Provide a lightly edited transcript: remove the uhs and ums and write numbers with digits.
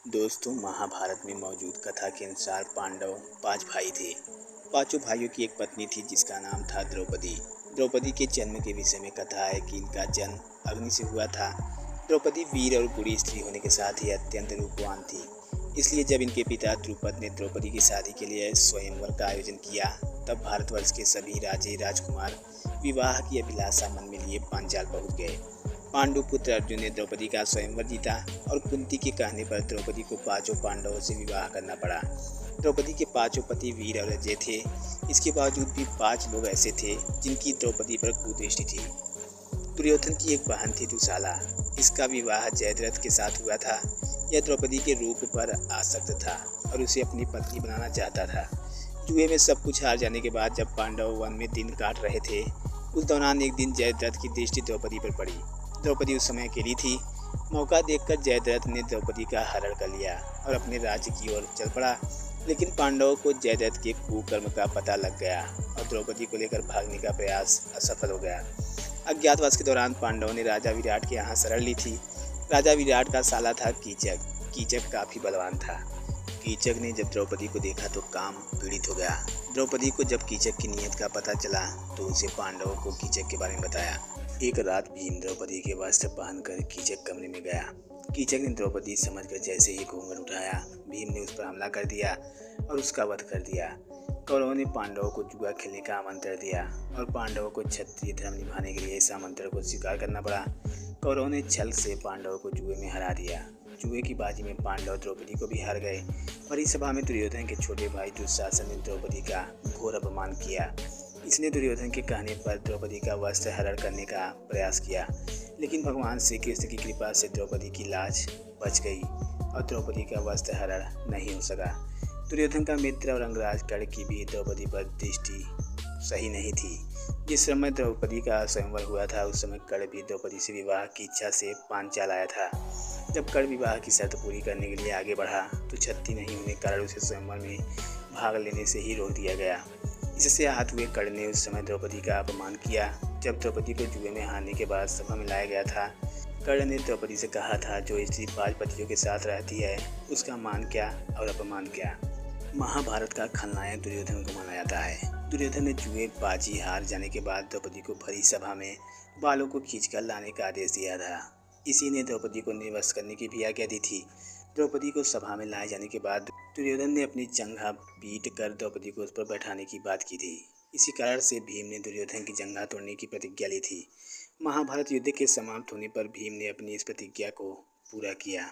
दोस्तों, महाभारत में मौजूद कथा के अनुसार पांडव 5 भाई थे। पांचों भाइयों की एक पत्नी थी जिसका नाम था द्रौपदी। द्रौपदी के जन्म के विषय में कथा है कि इनका जन्म अग्नि से हुआ था। द्रौपदी वीर और गुणी स्त्री होने के साथ ही अत्यंत रूपवान थी। इसलिए जब इनके पिता द्रुपद ने द्रौपदी की शादी के लिए स्वयंवर का आयोजन किया, तब भारतवर्ष के सभी राजे राजकुमार विवाह की अभिलाषा मन में लिए पांचाल पहुंच गए। पांडु पुत्र अर्जुन ने द्रौपदी का स्वयंवर जीता और कुंती के कहने पर द्रौपदी को पांचों पांडवों से विवाह करना पड़ा। द्रौपदी के पांचों पति वीर और अजय थे। इसके बावजूद भी 5 लोग ऐसे थे जिनकी द्रौपदी पर कुदृष्टि थी। दुर्योधन की एक बहन थी दुशाला। इसका विवाह जयद्रथ के साथ हुआ था। यह द्रौपदी के रूप पर आसक्त था और उसे अपनी पत्नी बनाना चाहता था। जुए में सब कुछ हार जाने के बाद जब पांडव वन में दिन काट रहे थे, उस दौरान एक दिन जयद्रथ की दृष्टि द्रौपदी पर पड़ी। द्रौपदी उस समय अकेली थी। मौका देखकर जयद्रथ ने द्रौपदी का हरण कर लिया और अपने राज्य की ओर चल पड़ा। लेकिन पांडवों को जयद्रथ के कुकर्म का पता लग गया और द्रौपदी को लेकर भागने का प्रयास असफल हो गया। अज्ञातवास के दौरान पांडवों ने राजा विराट के यहाँ शरण ली थी। राजा विराट का साला था कीचक। कीचक काफी बलवान था। कीचक ने जब द्रौपदी को देखा तो काम पीड़ित हो गया। द्रौपदी को जब कीचक की नीयत का पता चला तो उसे पांडवों को कीचक के बारे में बताया। एक रात भीम द्रौपदी के वस्त्र पहनकर कीचक कमरे में गया। कीचक ने द्रौपदी समझकर जैसे ही घूंघट उठाया, भीम ने उस पर हमला कर दिया और उसका वध कर दिया। कौरवों ने पांडवों को जुआ खेलने का आमंत्रण दिया और पांडवों को क्षत्रिय धर्म निभाने के लिए इस आमंत्रण को स्वीकार करना पड़ा। कौरवों ने छल से पांडवों को जुए में हरा दिया। जुए की बाजी में पांडव द्रौपदी को भी हार गए। बड़ी सभा में दुर्योधन के छोटे भाई दुशासन ने द्रौपदी का घोर अपमान किया। इसने दुर्योधन के कहने पर द्रौपदी का वस्त्र हरण करने का प्रयास किया, लेकिन भगवान श्री कृष्ण की कृपा से द्रौपदी की लाज बच गई और द्रौपदी का वस्त्र हरण नहीं हो सका। दुर्योधन का मित्र और अंगराज कर्ण की भी द्रौपदी पर दृष्टि सही नहीं थी। जिस समय द्रौपदी का स्वयंवर हुआ था, उस समय कर्ण भी द्रौपदी से विवाह की इच्छा से पांचाल आया था। जब कर्ण विवाह की शर्त पूरी करने के लिए आगे बढ़ा तो क्षत्रिय नहीं होने के कारण उसे स्वयंवर में भाग लेने से ही रोक दिया गया। इससे आहत हुए कर्ण ने उस समय द्रौपदी का अपमान किया। जब द्रौपदी को जुए में हारने के बाद सभा में लाया गया था, कर्ण ने द्रौपदी से कहा था, जो स्त्री 5 पतियों के साथ रहती है उसका मान क्या और अपमान क्या। महाभारत का खलनायक दुर्योधन को माना जाता है। दुर्योधन ने जुए बाजी हार जाने के बाद द्रौपदी को भरी सभा में बालों को खींचकर लाने का आदेश दिया था। इसी ने द्रौपदी को निर्वस्त्र करने की भी आज्ञा दी थी। द्रौपदी को सभा में लाए जाने के बाद दुर्योधन ने अपनी जंघा पीट कर द्रौपदी को उस पर बैठाने की बात की थी। इसी कारण से भीम ने दुर्योधन की जंघा तोड़ने की प्रतिज्ञा ली थी। महाभारत युद्ध के समाप्त होने पर भीम ने अपनी इस प्रतिज्ञा को पूरा किया।